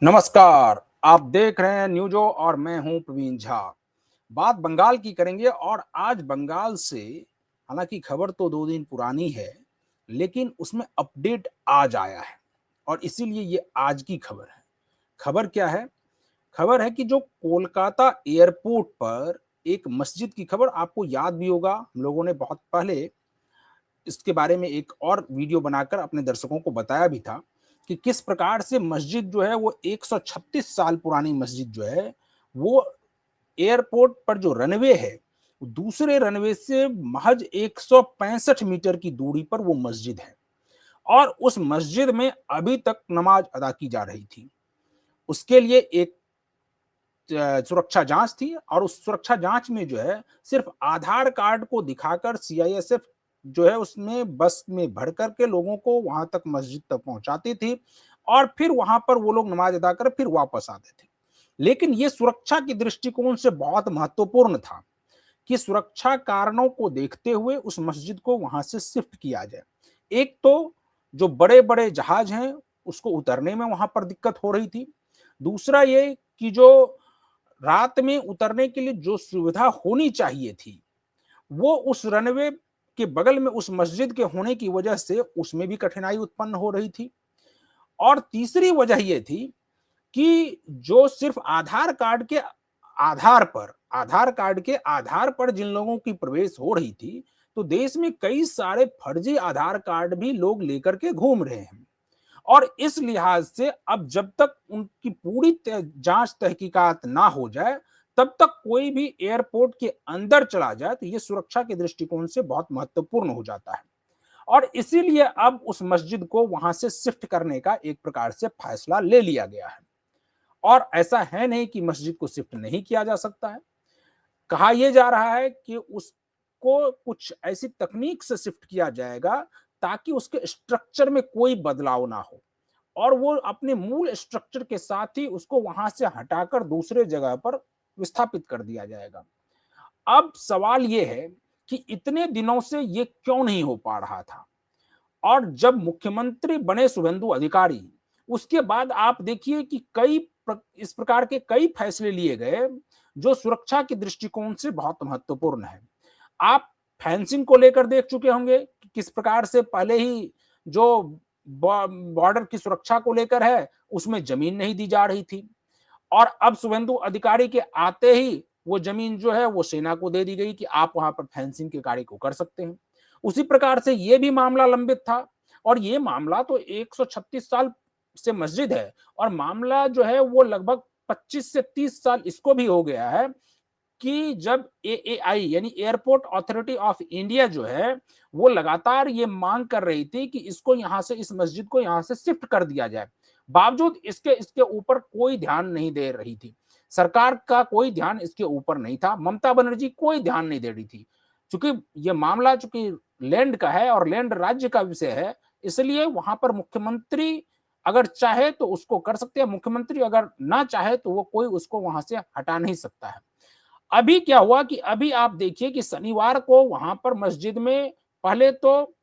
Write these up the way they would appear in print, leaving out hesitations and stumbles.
नमस्कार। आप देख रहे हैं न्यूज़ो और मैं हूं प्रवीण झा। बात बंगाल की करेंगे और आज बंगाल से हालांकि खबर तो 2 दिन पुरानी है, लेकिन उसमें अपडेट आज आया है और इसीलिए ये आज की खबर है। खबर क्या है? खबर है कि जो कोलकाता एयरपोर्ट पर एक मस्जिद की खबर आपको याद भी होगा, हम लोगों ने बहुत पहले इसके बारे में एक और वीडियो बनाकर अपने दर्शकों को बताया भी था कि किस प्रकार से मस्जिद जो है वो 136 साल पुरानी मस्जिद जो है वो एयरपोर्ट पर जो रनवे है दूसरे रनवे से महज 165 मीटर की दूरी पर वो मस्जिद है और उस मस्जिद में अभी तक नमाज अदा की जा रही थी। उसके लिए एक सुरक्षा जांच थी और उस सुरक्षा जांच में जो है सिर्फ आधार कार्ड को दिखाकर सीआईएसएफ जो है उसमें बस में भर करके लोगों को वहां तक मस्जिद तक पहुंचाती थी और फिर वहां पर वो लोग नमाज अदा कर फिर वापस आते थे। लेकिन ये सुरक्षा के दृष्टिकोण से बहुत महत्वपूर्ण था कि सुरक्षा कारणों को देखते हुए उस मस्जिद को वहां से शिफ्ट किया जाए। एक तो जो बड़े बड़े जहाज हैं उसको उतरने में वहां पर दिक्कत हो रही थी। दूसरा ये कि जो रात में उतरने के लिए जो सुविधा होनी चाहिए थी वो उस रनवे के बगल में उस मस्जिद के होने की वजह से उसमें भी कठिनाई उत्पन्न हो रही थी। और तीसरी वजह यह थी कि जो सिर्फ आधार कार्ड के आधार पर जिन लोगों की प्रवेश हो रही थी, तो देश में कई सारे फर्जी आधार कार्ड भी लोग लेकर के घूम रहे हैं और इस लिहाज से अब जब तक उनकी पूरी जांच तहकीकात ना हो जाए तब तक कोई भी एयरपोर्ट के अंदर चला जाए तो ये सुरक्षा के दृष्टिकोण से बहुत महत्वपूर्ण हो जाता है और इसीलिए अब उस मस्जिद को वहां से शिफ्ट करने का एक प्रकार से फैसला ले लिया गया है। और ऐसा है नहीं कि मस्जिद को शिफ्ट नहीं किया जा सकता है। कहा यह जा रहा है कि उसको कुछ ऐसी तकनीक से शिफ्ट किया जाएगा ताकि उसके स्ट्रक्चर में कोई बदलाव ना हो और वो अपने मूल स्ट्रक्चर के साथ ही उसको वहां से हटाकर दूसरे जगह पर विस्थापित कर दिया जाएगा। अब सवाल ये है कि इतने दिनों से ये क्यों नहीं हो पा रहा था और जब मुख्यमंत्री बने शुभेंदु अधिकारी उसके बाद आप देखिए कि इस प्रकार के कई फैसले लिए गए जो सुरक्षा के दृष्टिकोण से बहुत महत्वपूर्ण है। आप फेंसिंग को लेकर देख चुके होंगे कि किस प्रकार से पहले ही जो बॉर्डर की सुरक्षा को लेकर है उसमें जमीन नहीं दी जा रही थी और अब शुभेंदु अधिकारी के आते ही वो जमीन जो है वो सेना को दे दी गई कि आप वहां पर फेंसिंग के कार्य को कर सकते हैं। उसी प्रकार से ये भी मामला लंबित था और ये मामला तो 136 साल से मस्जिद है और मामला जो है वो लगभग 25 से 30 साल इसको भी हो गया है कि जब एएआई यानी एयरपोर्ट अथॉरिटी ऑफ इंडिया जो है वो लगातार ये मांग कर रही थी कि इसको यहां से इस मस्जिद को यहां से शिफ्ट कर दिया जाए, बावजूद इसके इसके ऊपर कोई ध्यान नहीं दे रही थी। सरकार का कोई ध्यान इसके ऊपर नहीं था, ममता बनर्जी कोई ध्यान नहीं दे रही थी। चूंकि ये मामला चूंकि लैंड का है और लैंड राज्य का विषय है इसलिए वहां पर मुख्यमंत्री अगर चाहे तो उसको कर सकते हैं, मुख्यमंत्री अगर ना चाहे तो वो कोई उसको वहां से हटा नहीं सकता है। अभी क्या हुआ कि अभी आप देखिए कि शनिवार को वहां पर मस्जिद में पहले तो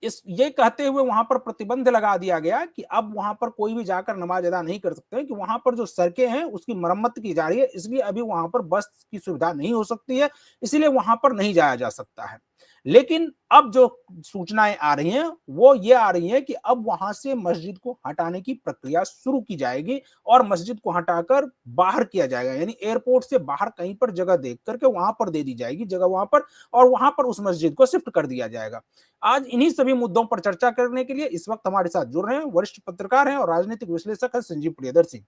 इस ये कहते हुए वहां पर प्रतिबंध लगा दिया गया कि अब वहां पर कोई भी जाकर नमाज अदा नहीं कर सकते कि वहां पर जो सड़कें हैं उसकी मरम्मत की जा रही है, इसलिए अभी वहां पर बस की सुविधा नहीं हो सकती है, इसलिए वहां पर नहीं जाया जा सकता है। लेकिन अब जो सूचनाएं आ रही हैं वो ये आ रही हैं कि अब वहां से मस्जिद को हटाने की प्रक्रिया शुरू की जाएगी और मस्जिद को हटाकर बाहर किया जाएगा, यानी एयरपोर्ट से बाहर कहीं पर जगह देख करके वहां पर दे दी जाएगी जगह वहां पर और वहां पर उस मस्जिद को शिफ्ट कर दिया जाएगा। आज इन्हीं सभी मुद्दों पर चर्चा करने के लिए इस वक्त हमारे साथ जुड़ रहे हैं वरिष्ठ पत्रकार हैं और राजनीतिक विश्लेषक है संजीव प्रियदर्शी।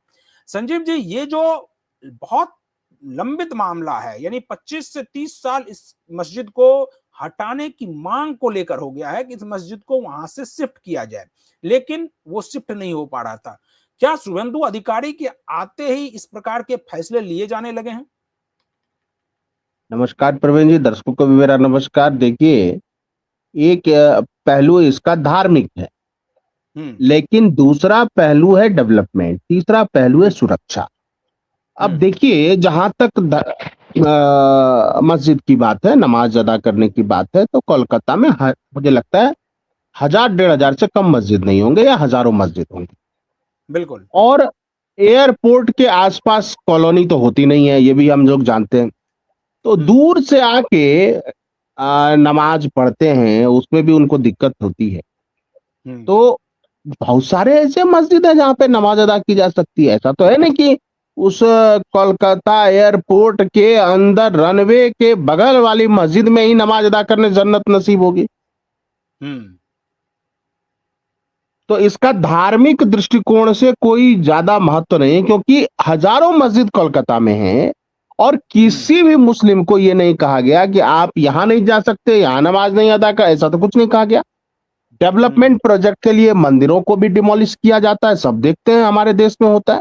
संजीव जी, ये जो बहुत लंबित मामला है यानी 25 से 30 साल इस मस्जिद को हटाने की मांग को लेकर हो गया है कि इस मस्जिद को वहां से शिफ्ट किया जाए, लेकिन वो शिफ्ट नहीं हो पा रहा था। क्या शुभेंदु अधिकारी के आते ही इस प्रकार के फैसले लिए जाने लगे हैं? नमस्कार प्रवीण जी, दर्शकों को भी मेरा नमस्कार। देखिए, एक पहलू इसका धार्मिक है, हम्म। लेकिन दूसरा पहलू है डेवलपमेंट, तीसरा पहलू है सुरक्षा। अब हम्म। देखिए, जहां तक मस्जिद की बात है, नमाज अदा करने की बात है, तो कोलकाता में मुझे लगता है 1000 1500 से कम मस्जिद नहीं होंगे या हजारों मस्जिद होंगे। बिल्कुल। और एयरपोर्ट के आसपास कॉलोनी तो होती नहीं है, ये भी हम लोग जानते हैं। तो हुँ, दूर से आके नमाज पढ़ते हैं, उसमें भी उनको दिक्कत होती है। हुँ, तो बहुत सारे ऐसे मस्जिद है जहाँ पे नमाज अदा की जा सकती है। ऐसा तो है नहीं कि उस कोलकाता एयरपोर्ट के अंदर रनवे के बगल वाली मस्जिद में ही नमाज अदा करने जन्नत नसीब होगी। हुँ, तो इसका धार्मिक दृष्टिकोण से कोई ज्यादा महत्व नहीं है, क्योंकि हजारों मस्जिद कोलकाता में हैं और हुँ, किसी भी मुस्लिम को ये नहीं कहा गया कि आप यहां नहीं जा सकते, यहां नमाज नहीं अदा कर, ऐसा तो कुछ नहीं कहा गया। हुँ, डेवलपमेंट प्रोजेक्ट के लिए मंदिरों को भी डिमोलिश किया जाता है, सब देखते हैं हमारे देश में होता है,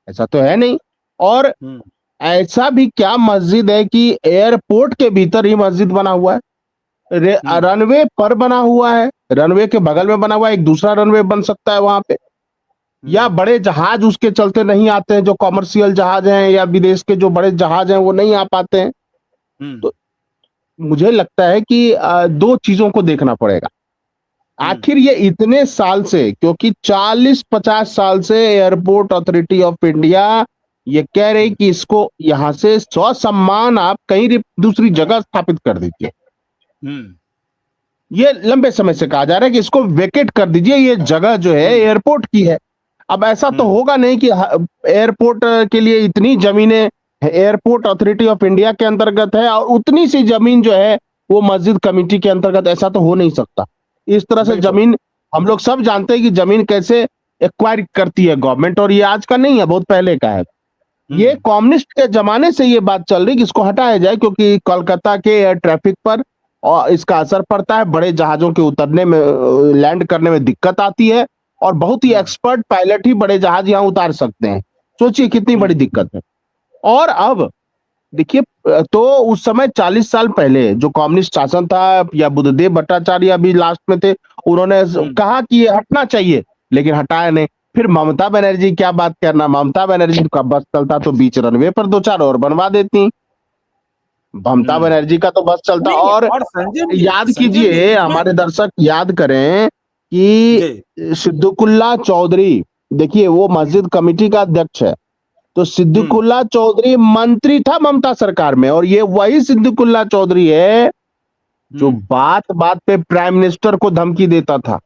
ऐसा तो है नहीं। और हुँ, ऐसा भी क्या मस्जिद है कि एयरपोर्ट के भीतर ही मस्जिद बना हुआ है, हुँ, रनवे पर बना हुआ है, रनवे के बगल में बना हुआ है, एक दूसरा रनवे बन सकता है वहां पे, या हुँ, बड़े जहाज उसके चलते नहीं आते हैं, जो कॉमर्शियल जहाज हैं या विदेश के जो बड़े जहाज हैं वो नहीं आ पाते हैं। हुँ, तो मुझे लगता है कि दो चीजों को देखना पड़ेगा। हुँ, आखिर ये इतने साल से, क्योंकि 40-50 साल से एयरपोर्ट अथॉरिटी ऑफ इंडिया ये कह रही हुँ, कि इसको यहां से ससम्मान आप कहीं दूसरी जगह स्थापित कर दीजिए। हुँ, ये लंबे समय से कहा जा रहा है कि इसको वेकेट कर दीजिए, ये जगह जो है हुँ, एयरपोर्ट की है। अब ऐसा तो हुँ, होगा नहीं कि एयरपोर्ट के लिए इतनी जमीनें एयरपोर्ट अथॉरिटी ऑफ इंडिया के अंतर्गत है और उतनी सी जमीन जो है वो मस्जिद कमेटी के अंतर्गत, ऐसा तो हो नहीं सकता। इस तरह से बिल्कुल। जमीन, हम लोग सब जानते हैं कि जमीन कैसे एक्वायर करती है गवर्नमेंट, और ये आज का नहीं है, बहुत पहले का है। ये हुँ, कम्युनिस्ट के जमाने से ये बात चल रही कि इसको हटाया जाए, क्योंकि कोलकाता के एयर ट्रैफिक पर और इसका असर पड़ता है, बड़े जहाजों के उतरने में, लैंड करने में दिक्कत आती है, और बहुत ही हुँ, एक्सपर्ट पायलट ही बड़े जहाज यहाँ उतार सकते हैं। सोचिए कितनी हुँ, बड़ी दिक्कत है। और अब देखिए, तो उस समय 40 साल पहले जो कम्युनिस्ट शासन था, या बुद्धदेव भट्टाचार्य अभी लास्ट में थे, उन्होंने हुँ, कहा कि ये हटना चाहिए, लेकिन हटाया नहीं। फिर ममता बनर्जी, क्या बात करना, ममता बनर्जी का बस चलता तो बीच रनवे पर दो चार और बनवा देती। ममता हुँ। बनर्जी का तो बस चलता। नहीं, और और याद संजीव जी कीजिए, इसमें हमारे दर्शक याद करें कि जी, सिद्दुकुल्ला चौधरी, देखिए वो हुँ, मस्जिद कमेटी का अध्यक्ष है। तो हुँ, सिद्दुकुल्ला चौधरी मंत्री था ममता सरकार में, और ये वही सिद्दुकुल्ला चौधरी है जो हुँ, बात बात पे प्राइम मिनिस्टर को धमकी देता था,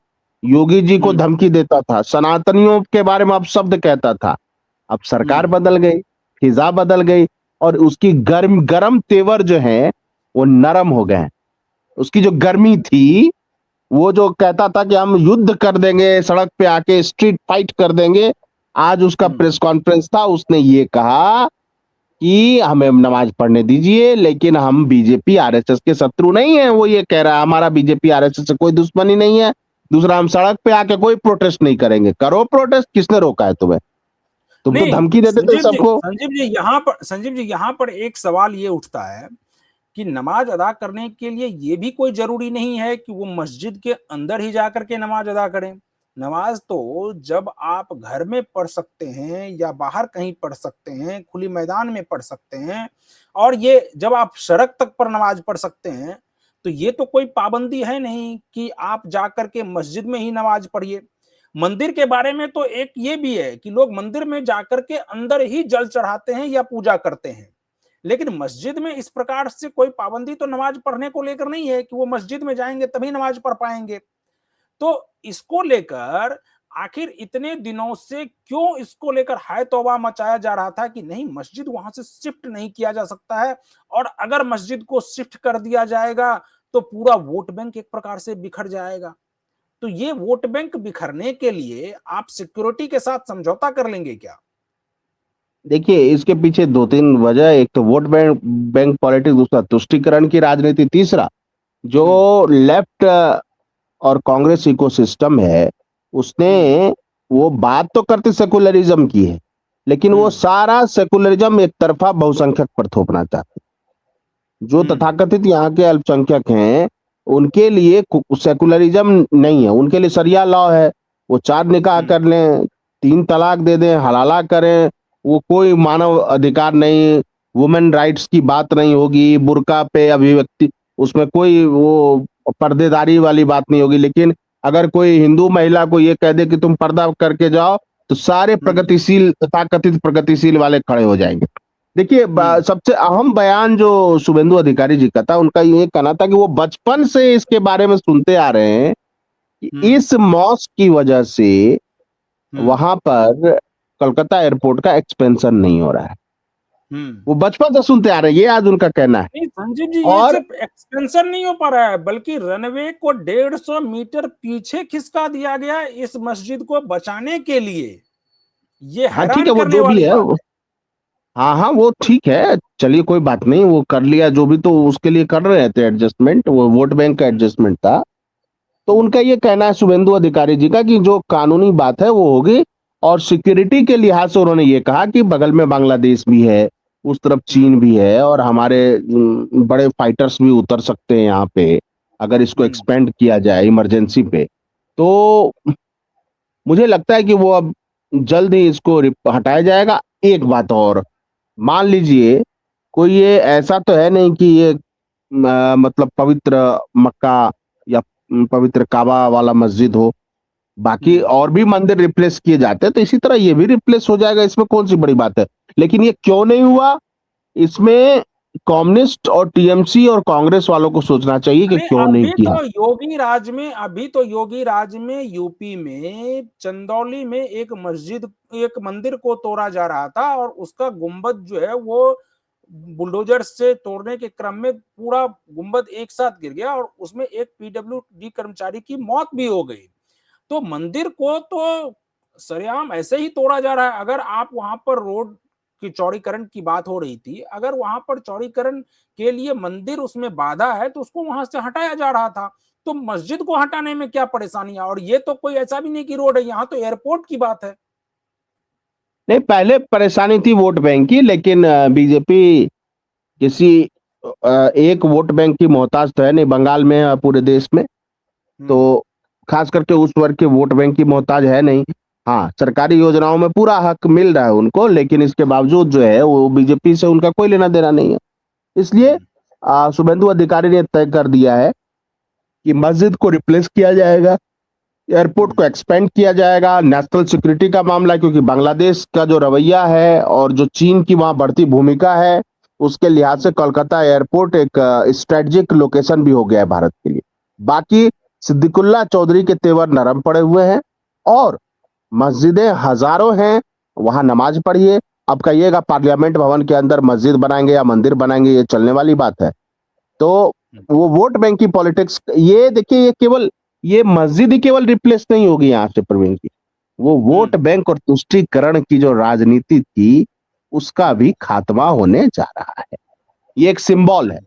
योगी जी को हुँ, धमकी देता था, सनातनियों के बारे में अपशब्द कहता था। अब सरकार हुँ, बदल गई, फिजा बदल गई, और उसकी गर्म गरम तेवर जो है वो नरम हो गए हैं। उसकी जो गर्मी थी, वो जो कहता था कि हम युद्ध कर देंगे, सड़क पे आके स्ट्रीट फाइट कर देंगे, आज उसका हुँ, प्रेस कॉन्फ्रेंस था, उसने ये कहा कि हमें नमाज पढ़ने दीजिए, लेकिन हम बीजेपी आरएसएस के शत्रु नहीं है। वो ये कह रहा है हमारा बीजेपी आरएसएस से कोई दुश्मनी नहीं है। दूसरा, हम सड़क पे आके कोई प्रोटेस्ट नहीं करेंगे। करो प्रोटेस्ट, किसने रोका है तुम्हें? तुम तो नहीं, धमकी देते थे सबको। संजीव जी यहाँ पर एक सवाल ये उठता है कि नमाज अदा करने के लिए ये भी कोई ज़रूरी नहीं है कि वो मस्जिद के अंदर ही जाकर के नमाज अदा करें। नमाज तो जब आप घर में पढ़ सकते हैं या बाहर कहीं पढ़ सकते हैं, खुली मैदान में पढ़ सकते हैं और ये जब आप सड़क तक पर नमाज पढ़ सकते हैं, तो ये तो कोई पाबंदी है नहीं कि आप जाकर के मस्जिद में ही नमाज पढ़िए। मंदिर के बारे में तो एक ये भी है कि लोग मंदिर में जाकर के अंदर ही जल चढ़ाते हैं या पूजा करते हैं। लेकिन मस्जिद में इस प्रकार से कोई पाबंदी तो नमाज पढ़ने को लेकर नहीं है कि वो मस्जिद में जाएंगे तभी नमाज पढ़ पाएंगे। तो इसको लेकर आखिर इतने दिनों से क्यों इसको लेकर हाय तौबा मचाया जा रहा था कि नहीं मस्जिद वहां से शिफ्ट नहीं किया जा सकता है और अगर मस्जिद को शिफ्ट कर दिया जाएगा तो पूरा वोट बैंक एक प्रकार से बिखर जाएगा। तो ये वोट बैंक बिखरने के लिए आप सिक्योरिटी के साथ समझौता कर लेंगे क्या? देखिए, इसके पीछे दो तीन वजह, एक तो वोट बैंक बैंक पॉलिटिक्स, दूसरा तुष्टीकरण की राजनीति, तीसरा जो हम्म। लेफ्ट और कांग्रेस इकोसिस्टम है, उसने हम्म। वो बात तो करते सेकुलरिज्म की है, लेकिन वो हम्म। सारा सेकुलरिज्म एक तरफा बहुसंख्यक पर थोपना चाहते हैं। जो हम्म। तथाकथित यहाँ के अल्पसंख्यक हैं, उनके लिए सेकुलरिज्म नहीं है, उनके लिए शरिया लॉ है। वो चार निकाह हम्म। कर लें, तीन तलाक दे दें, हलाला करें, वो कोई मानव अधिकार नहीं, वुमेन राइट्स की बात नहीं होगी, बुर्का पे अभिव्यक्ति, उसमें कोई वो पर्देदारी वाली बात नहीं होगी। लेकिन अगर कोई हिंदू महिला को ये कह दे कि तुम पर्दा करके जाओ, तो सारे प्रगतिशील तथाकथित प्रगतिशील वाले खड़े हो जाएंगे। देखिए सबसे अहम बयान जो शुभेंदु अधिकारी जी का था, उनका ये कहना था कि वो बचपन से इसके बारे में सुनते आ रहे हैं कि इस मॉस्क की वजह से वहां पर कोलकाता एयरपोर्ट का एक्सपेंशन नहीं हो रहा है। वो बचपन से सुनते आ रहे हैं, ये आज उनका कहना है। नहीं संजीव जी, ये और सिर्फ एक्सपेंशन नहीं हो पा रहा है, बल्कि रनवे को 150 मीटर पीछे खिसका दिया गया इस मस्जिद को बचाने के लिए। ये हाँ ठीक है, हैरान वो करने जो भी वाली है बात है। हाँ हाँ वो ठीक है, चलिए कोई बात नहीं, वो कर लिया जो भी, तो उसके लिए कर रहे थे एडजस्टमेंट, वो वोट बैंक का एडजस्टमेंट था। तो उनका ये कहना है शुभेंदु अधिकारी जी का कि जो कानूनी बात है वो होगी। और सिक्योरिटी के लिहाज से उन्होंने ये कहा कि बगल में बांग्लादेश भी है, उस तरफ चीन भी है, और हमारे बड़े फाइटर्स भी उतर सकते हैं यहाँ पे अगर इसको एक्सपेंड किया जाए इमरजेंसी पे। तो मुझे लगता है कि वो अब जल्द ही इसको हटाया जाएगा। एक बात और, मान लीजिए कोई ये ऐसा तो है नहीं कि ये मतलब पवित्र मक्का या पवित्र काबा वाला मस्जिद हो, बाकी और भी मंदिर रिप्लेस किए जाते हैं, तो इसी तरह ये भी रिप्लेस हो जाएगा, इसमें कौन सी बड़ी बात है। लेकिन ये क्यों नहीं हुआ, इसमें कम्युनिस्ट और टीएमसी और कांग्रेस वालों को सोचना चाहिए कि अरे क्यों नहीं किया। अभी तो योगी राज में यूपी में चंदौली में एक मंदिर को तोड़ा जा रहा था, और उसका गुंबद जो है वो बुलडोजर से तोड़ने के क्रम में पूरा गुंबद एक साथ गिर गया, और उसमें एक पीडब्ल्यूडी कर्मचारी की मौत भी हो गई। तो मंदिर को तो सरेआम ऐसे ही तोड़ा जा रहा है। अगर आप वहां पर रोड की चौड़ीकरण की बात हो रही थी, अगर वहां पर चौड़ीकरण के लिए मंदिर उसमें बाधा है तो उसको वहां से हटाया जा रहा था। तो मस्जिद को हटाने में क्या परेशानी है? और ये तो कोई ऐसा भी नहीं कि रोड है, यहाँ तो एयरपोर्ट की बात है। नहीं, पहले परेशानी थी वोट बैंक की, लेकिन बीजेपी किसी एक वोट बैंक की मोहताज तो है नहीं, बंगाल में पूरे देश में, तो खास करके उस वर्ग के वोट बैंक की मोहताज है नहीं। हाँ, सरकारी योजनाओं में पूरा हक मिल रहा है उनको, लेकिन इसके बावजूद जो है वो बीजेपी से उनका कोई लेना देना नहीं है। इसलिए शुभेंदु अधिकारी ने तय कर दिया है कि मस्जिद को रिप्लेस किया जाएगा, एयरपोर्ट को एक्सपेंड किया जाएगा। नेशनल सिक्योरिटी का मामला है, क्योंकि बांग्लादेश का जो रवैया है और जो चीन की वहां बढ़ती भूमिका है, उसके लिहाज से कोलकाता एयरपोर्ट एक स्ट्रेटेजिक लोकेशन भी हो गया है भारत के लिए। बाकी सिद्दीकुल्ला चौधरी के तेवर नरम पड़े हुए हैं, और मस्जिदें हजारों हैं, वहां नमाज पढ़िए। अब कहिएगा पार्लियामेंट भवन के अंदर मस्जिद बनाएंगे या मंदिर बनाएंगे, ये चलने वाली बात है? तो वो वोट बैंक की पॉलिटिक्स, ये देखिए, ये मस्जिद ही केवल रिप्लेस नहीं होगी यहाँ से प्रवीण जी, वो वोट बैंक और तुष्टीकरण की जो राजनीति थी उसका भी खात्मा होने जा रहा है। ये एक सिंबल है।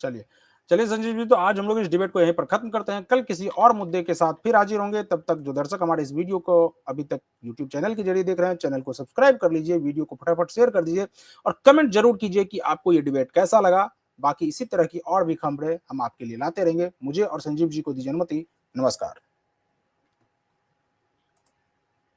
चलिए चलिए संजीव जी, तो आज हम लोग इस डिबेट को यहीं पर खत्म करते हैं। कल किसी और मुद्दे के साथ फिर हाजिर होंगे। तब तक जो दर्शक हमारे इस वीडियो को अभी तक यूट्यूब चैनल के जरिए देख रहे हैं, चैनल को सब्सक्राइब कर लीजिए, वीडियो को फटाफट शेयर कर दीजिए, और कमेंट जरूर कीजिए कि आपको ये डिबेट कैसा लगा। बाकी इसी तरह की और भी खबरें हम आपके लिए लाते रहेंगे। मुझे और संजीव जी को दीजिए अनुमति। नमस्कार।